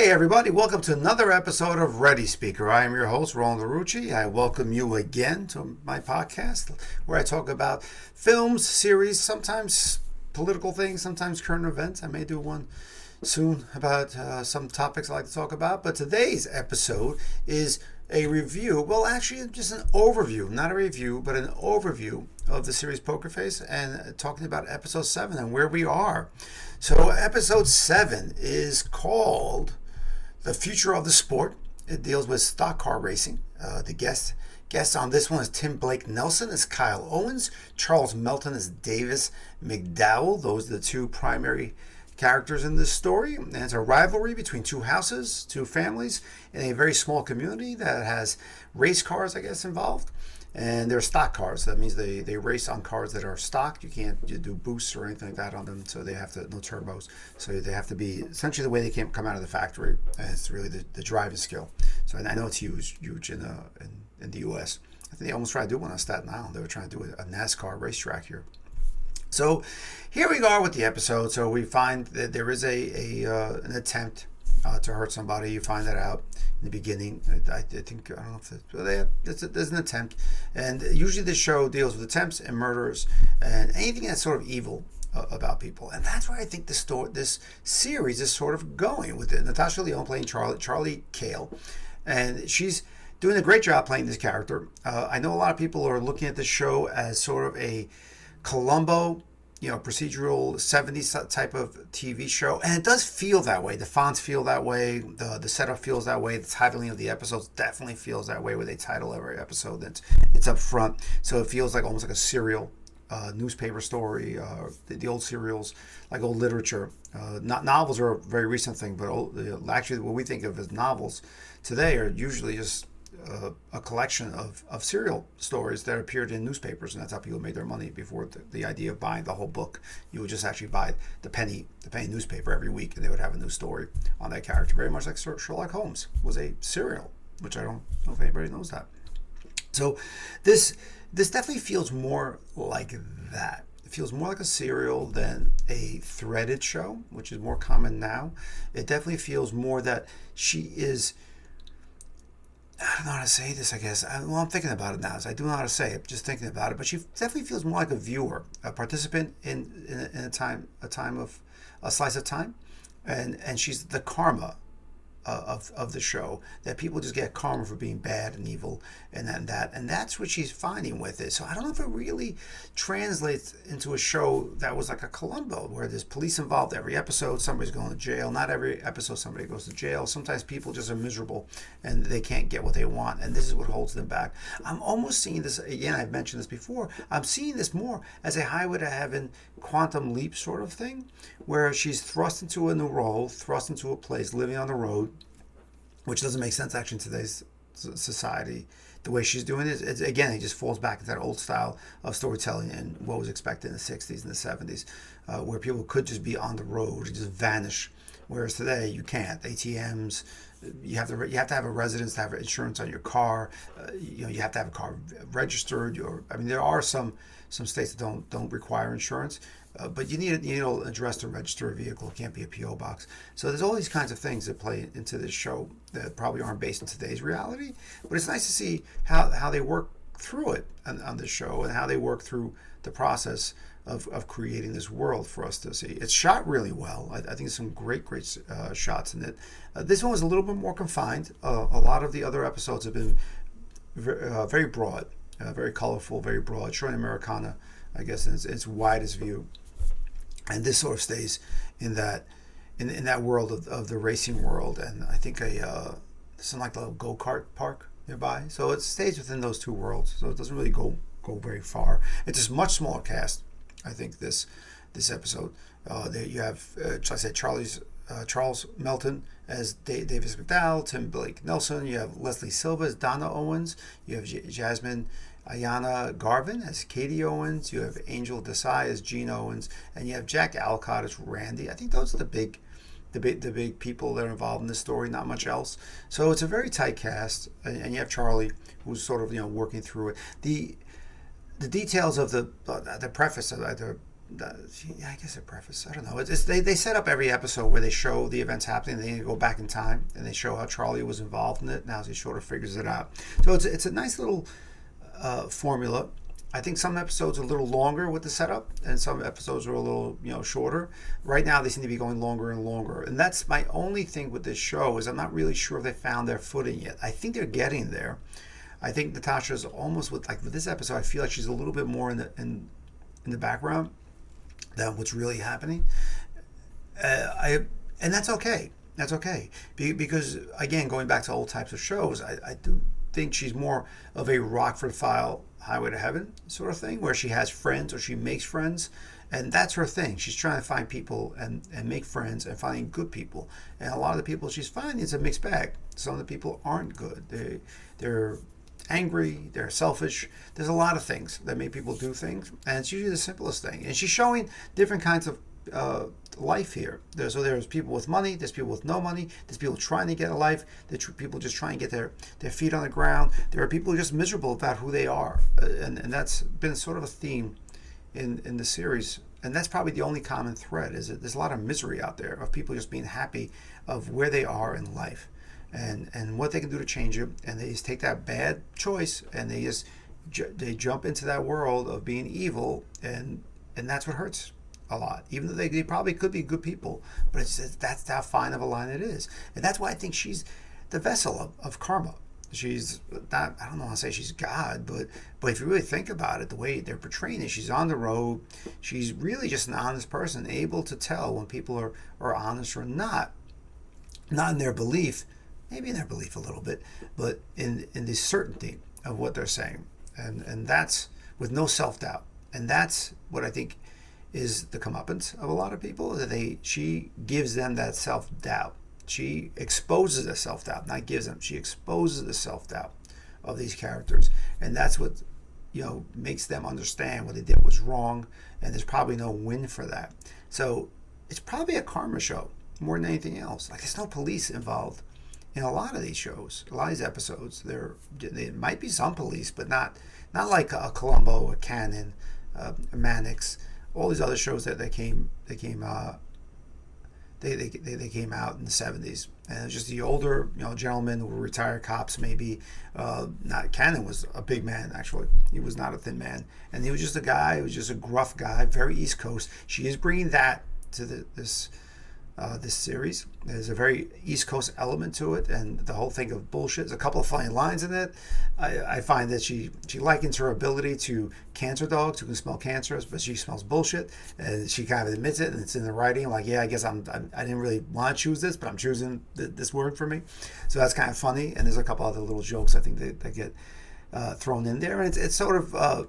Hey everybody, welcome to another episode of Ready Speaker. I am your host, Roland LaRucci. I welcome you again to my podcast where I talk about films, series, sometimes political things, sometimes current events. I may do one soon about some topics I like to talk about, but today's episode is a review, well actually just an overview, not a review, but an overview of the series Poker Face and talking about episode 7 and where we are. So episode 7 is called The Future of the Sport. It deals with stock car racing. The guests on this one is Tim Blake Nelson as Kyle Owens, Charles Melton as Davis McDowell. Those are the two primary characters in this story. And it's a rivalry between two houses, two families in a very small community that has race cars, I guess, involved. And they're stock cars. That means they race on cars that are stock. You can't do boosts or anything like that on them, so they have to, no turbos. So they have to be essentially the way they come out of the factory. And it's really the driving skill. So I know it's huge in the U.S. I think they almost tried to do one on Staten Island. They were trying to do a NASCAR racetrack here. So here we are with the episode. So we find that there is an attempt to hurt somebody. You find that out in the beginning. I don't know if there's an attempt. And usually this show deals with attempts and murders and anything that's sort of evil about people. And that's where I think this series is sort of going with it. Natasha Lyonne playing Charlie Cale. And she's doing a great job playing this character. I know a lot of people are looking at this show as sort of a Columbo, procedural 70s type of TV show. And it does feel that way. The fonts feel that way. The setup feels that way. The titling of the episodes definitely feels that way, where they title every episode. It's up front. So it feels like almost like a serial newspaper story. The old serials, like old literature. Not novels are a very recent thing, but actually what we think of as novels today are usually just a collection of serial stories that appeared in newspapers, and that's how people made their money before the idea of buying the whole book. You would just actually buy the penny newspaper every week, and they would have a new story on that character. Very much like Sherlock Holmes was a serial, which I don't know if anybody knows that. So this definitely feels more like that. It feels more like a serial than a threaded show, which is more common now. It definitely feels more that she is, I don't know how to say this, I guess. I'm thinking about it now. So I do know how to say it, just thinking about it. But she definitely feels more like a viewer, a participant in a slice of time. And she's the karma of the show, that people just get karma for being bad and evil and that's what she's finding with it. So I don't know if it really translates into a show that was like a Columbo, where there's police involved every episode, somebody's going to jail. Not every episode somebody goes to jail. Sometimes people just are miserable and they can't get what they want, and this is what holds them back. I'm almost seeing this, again, I've mentioned this before, I'm seeing this more as a highway to heaven, quantum leap sort of thing, where she's thrust into a new role, thrust into a place, living on the road, which doesn't make sense actually in today's society. The way she's doing it, it just falls back into that old style of storytelling and what was expected in the 60s and the 70s, where people could just be on the road and just vanish. Whereas today, you can't. ATMs, you have to have a residence to have insurance on your car. You have to have a car registered. There are some states that don't require insurance. But you need an address to register a vehicle. It can't be a P.O. box. So there's all these kinds of things that play into this show that probably aren't based in today's reality. But it's nice to see how they work through it on this show, and how they work through the process of creating this world for us to see. It's shot really well. I think there's some great shots in it. This one was a little bit more confined. A lot of the other episodes have been very broad, very colorful, very broad, showing Americana, I guess, in its widest view. And this sort of stays in that world of the racing world, and I think something like the go-kart park nearby. So it stays within those two worlds. So it doesn't really go very far. It's a much smaller cast, I think, this episode. You have, like I said, Charles Melton as Davis McDowell, Tim Blake Nelson. You have Leslie Silva as Donna Owens. You have Jasmine Ayana Garvin as Katie Owens. You have Angel Desai as Gene Owens, and you have Jack Alcott as Randy. I think those are the big people that are involved in this story. Not much else. So it's a very tight cast, and you have Charlie, who's sort of working through it. The details of the preface of I guess a preface. I don't know. They set up every episode where they show the events happening. And they go back in time and they show how Charlie was involved in it. Now he sort of figures it out. So it's a nice little formula. I think some episodes are a little longer with the setup, and some episodes are a little shorter. Right now, they seem to be going longer and longer, and that's my only thing with this show is I'm not really sure if they found their footing yet. I think they're getting there. I think Natasha's almost with this episode. I feel like she's a little bit more in the background than what's really happening. And that's okay. That's okay because again, going back to old types of shows, I do think she's more of a Rockford File Highway to Heaven sort of thing, where she has friends or she makes friends, and that's her thing. She's trying to find people and make friends and finding good people. And a lot of the people she's finding is a mixed bag. Some of the people aren't good. They're angry, they're selfish. There's a lot of things that make people do things, and it's usually the simplest thing. And she's showing different kinds of life here. There's people with money, there's people with no money, there's people trying to get a life, there's people just trying to get their feet on the ground. There are people who are just miserable about who they are, and that's been sort of a theme in the series. And that's probably the only common thread, is that there's a lot of misery out there of people just being happy of where they are in life and what they can do to change it. And they just take that bad choice and they jump into that world of being evil, and that's what hurts a lot, even though they probably could be good people, but that's how fine of a line it is. And that's why I think she's the vessel of karma. She's not, I don't want to say she's God, but if you really think about it, the way they're portraying it, she's on the road. She's really just an honest person, able to tell when people are honest or not in their belief, maybe in their belief a little bit, but in the certainty of what they're saying. And that's with no self-doubt. And that's what I think is the comeuppance of a lot of people, that she gives them that self-doubt. She exposes the self-doubt, not gives them. She exposes the self-doubt of these characters. And that's what, makes them understand what they did was wrong. And there's probably no win for that. So it's probably a karma show more than anything else. Like, there's no police involved in a lot of these shows, a lot of these episodes. There might be some police, but not like a Columbo, a Cannon, a Mannix, all these other shows that they came out in the 70s, and it was just the older gentlemen who were retired cops. Maybe not Cannon was a big man, actually. He was not a thin man, and he was just a guy. He was just a gruff guy, very East Coast. She is bringing that to this series. There's a very East Coast element to it, and the whole thing of bullshit. There's a couple of funny lines in it. I find that she likens her ability to cancer dogs who can smell cancerous, but she smells bullshit, and she kind of admits it, and it's in the writing. Like, yeah, I guess I didn't really want to choose this, but I'm choosing this word for me. So that's kind of funny, and there's a couple other little jokes I think that get thrown in there, and it's sort of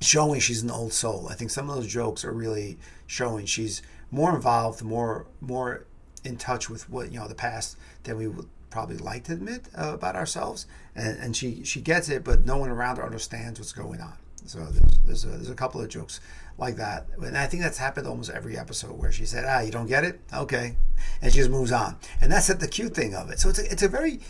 showing she's an old soul. I think some of those jokes are really showing she's more involved, more in touch with what the past than we would probably like to admit about ourselves, and she gets it, but no one around her understands what's going on. So there's a couple of jokes like that, and I think that's happened almost every episode where she said, you don't get it, okay, and she just moves on, and that's the cute thing of it. So it's a very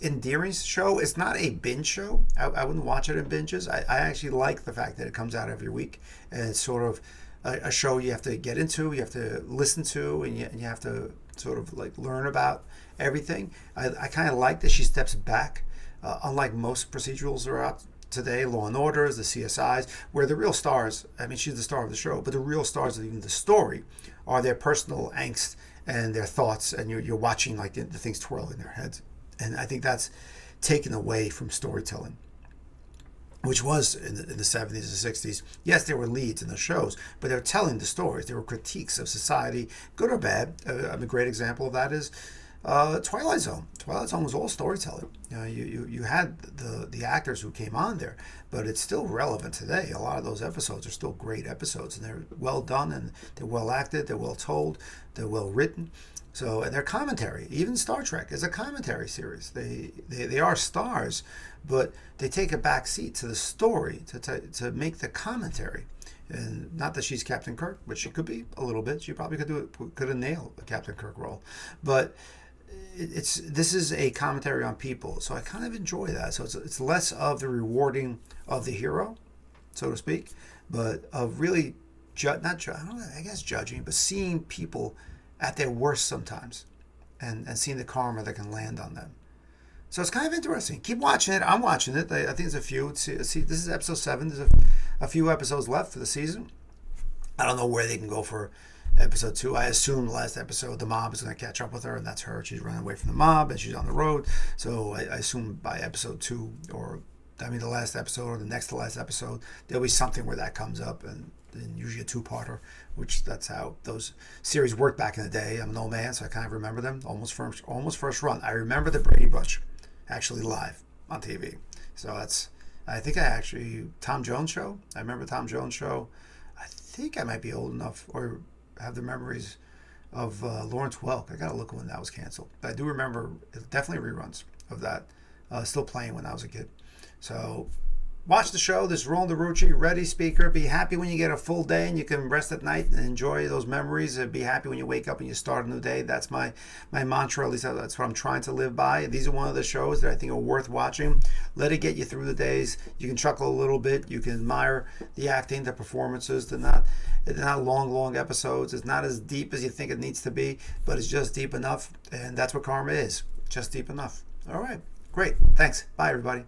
endearing show. It's not a binge show. I wouldn't watch it in binges. I actually like the fact that it comes out every week, and it's sort of a show you have to get into, you have to listen to, and you have to sort of like learn about everything. I kind of like that she steps back, unlike most procedurals that are out today, Law and Orders, the CSIs, where the real stars, I mean, she's the star of the show, but the real stars of even the story are their personal angst and their thoughts, and you're watching like the things twirl in their heads. And I think that's taken away from storytelling, which was in the 70s and 60s. Yes, there were leads in the shows, but they were telling the stories. There were critiques of society, good or bad. A great example of that is Twilight Zone. Twilight Zone was all storytelling. You had the actors who came on there, but it's still relevant today. A lot of those episodes are still great episodes, and they're well done, and they're well acted, they're well told, they're well written. So, and their commentary, even Star Trek is a commentary series. They are stars, but they take a back seat to the story to make the commentary. And not that she's Captain Kirk, but she could be a little bit. She probably could have nailed a Captain Kirk role. But this is a commentary on people, so I kind of enjoy that. So it's less of the rewarding of the hero, so to speak, but of really I guess judging, but seeing people at their worst sometimes, and seeing the karma that can land on them. So it's kind of interesting. Keep watching it. I'm watching it. I think there's a few. See, this is episode 7. There's a few episodes left for the season. I don't know where they can go for episode 2. I assume the last episode, the mob is going to catch up with her, and that's her. She's running away from the mob, and she's on the road. So I assume by episode 2, the last episode or the next to last episode, there'll be something where that comes up, and usually a 2-parter, which that's how those series worked back in the day. I'm an old man, so I kind of remember them. Almost first run. I remember the Brady Bunch actually live on TV. So I think Tom Jones show. I remember Tom Jones show. I think I might be old enough or have the memories of Lawrence Welk. I got to look when that was canceled. But I do remember definitely reruns of that still playing when I was a kid. So watch the show. This is Roland DeRucci, Ready Speaker. Be happy when you get a full day and you can rest at night and enjoy those memories. And be happy when you wake up and you start a new day. That's my mantra. At least that's what I'm trying to live by. These are one of the shows that I think are worth watching. Let it get you through the days. You can chuckle a little bit. You can admire the acting, the performances. They're not long episodes. It's not as deep as you think it needs to be, but it's just deep enough. And that's what karma is. Just deep enough. All right. Great. Thanks. Bye, everybody.